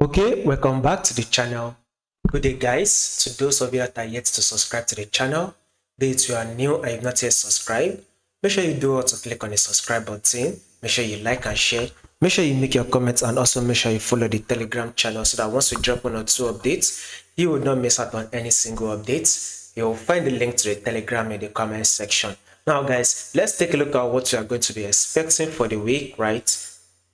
Okay, welcome back to the channel. Good day guys. To those of you that are yet to subscribe to the channel, be it you are new and you've not yet subscribed, make sure you do what to click on the subscribe button, make sure you like and share, make sure you make your comments, and also make sure you follow the Telegram channel so that once we drop 1 or 2 updates, you will not miss out on any single updates. You will find the link to the Telegram in the comment section. Now guys, let's take a look at what you are going to be expecting for the week, right?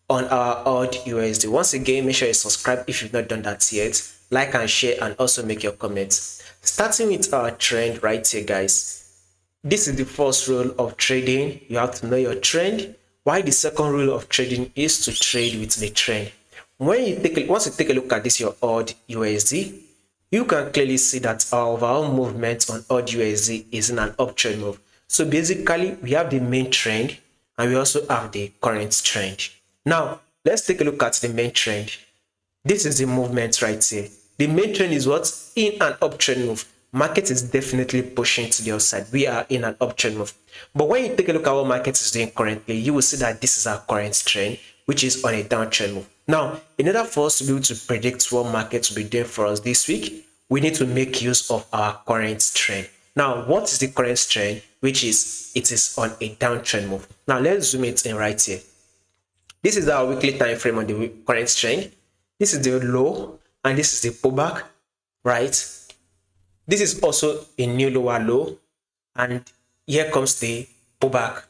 On our AUDUSD. Once again, make sure you subscribe if you've not done that yet. Like and share, and also make your comments. Starting with our trend right here, guys. This is the first rule of trading. You have to know your trend. Why the second rule of trading is to trade with the trend. Once you take a look at this, your AUDUSD, you can clearly see that our overall movement on AUDUSD is in an uptrend move. So basically, we have the main trend and we also have the current trend. Now, let's take a look at the main trend. This is the movement right here. The main trend is what? In an uptrend move. Market is definitely pushing to the upside. We are in an uptrend move. But when you take a look at what market is doing currently, you will see that this is our current trend, which is on a downtrend move. Now, in order for us to be able to predict what market will be doing for us this week, we need to make use of our current trend. Now, what is the current trend? Which is, it is on a downtrend move. Now, let's zoom it in right here. This is our weekly time frame on the current trend. This is the low and this is the pullback, right? This is also a new lower low, and here comes the pullback.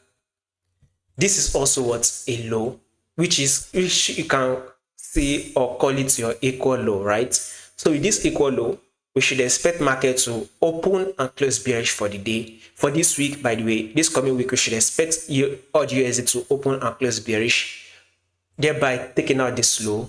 This is also what's a low, which you can see or call it your equal low, right? So with this equal low, we should expect market to open and close bearish for the day. For this week, by the way, this coming week, we should expect AUD to open and close bearish, thereby taking out this low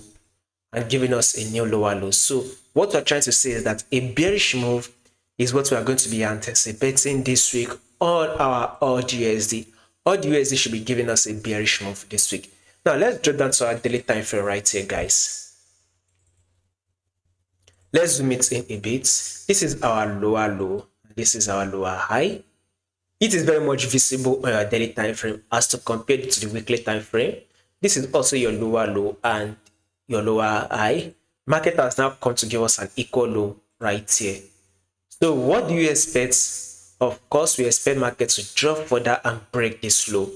and giving us a new lower low. So what we're trying to say is that a bearish move is what we are going to be anticipating this week on our AUDUSD. AUDUSD should be giving us a bearish move this week. Now let's drop down to our daily time frame right here, guys. Let's zoom it in a bit. This is our lower low. This is our lower high. It is very much visible on your daily time frame as to compare it to the weekly time frame. This is also your lower low and your lower high. Market has now come to give us an equal low right here. So what do you expect? Of course, we expect market to drop further and break this low.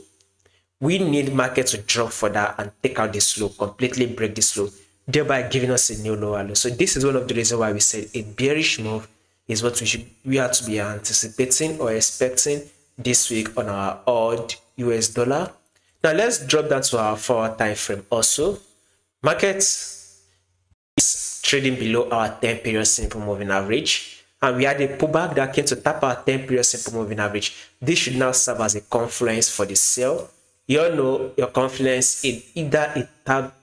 We need market to drop further and take out this low, completely break this low, thereby giving us a new lower low. So this is one of the reasons why we said a bearish move is what we have to be anticipating or expecting this week on our AUD US dollar. Now let's drop down to our 4-hour time frame also. Market is trading below our 10-period simple moving average, and we had a pullback that came to tap our 10-period simple moving average. This should now serve as a confluence for the sell. You all know your confluence in either it tapped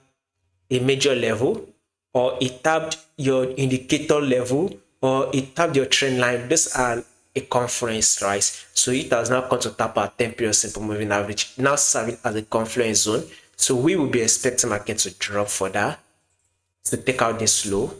a major level, or it tapped your indicator level, or it tapped your trend line. These are a confluence, right? So it has now come to tap our 10-period simple moving average, now serving as a confluence zone. So we will be expecting market to drop further to take out this low,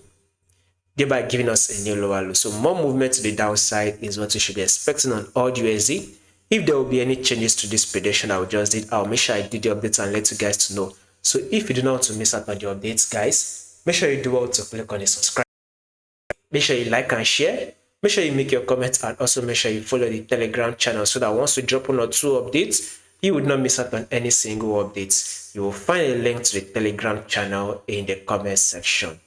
thereby giving us a new lower low. So more movement to the downside is what we should be expecting on AUDUSD. If there will be any changes to this prediction I just did, I'll make sure I do the updates and let you guys to know. So if you do not want to miss out on the updates, guys, make sure you do what to click on the subscribe. Make sure you like and share. Make sure you make your comments, and also make sure you follow the Telegram channel so that once we drop 1 or 2 updates, you would not miss out on any single updates. You will find a link to the Telegram channel in the comment section.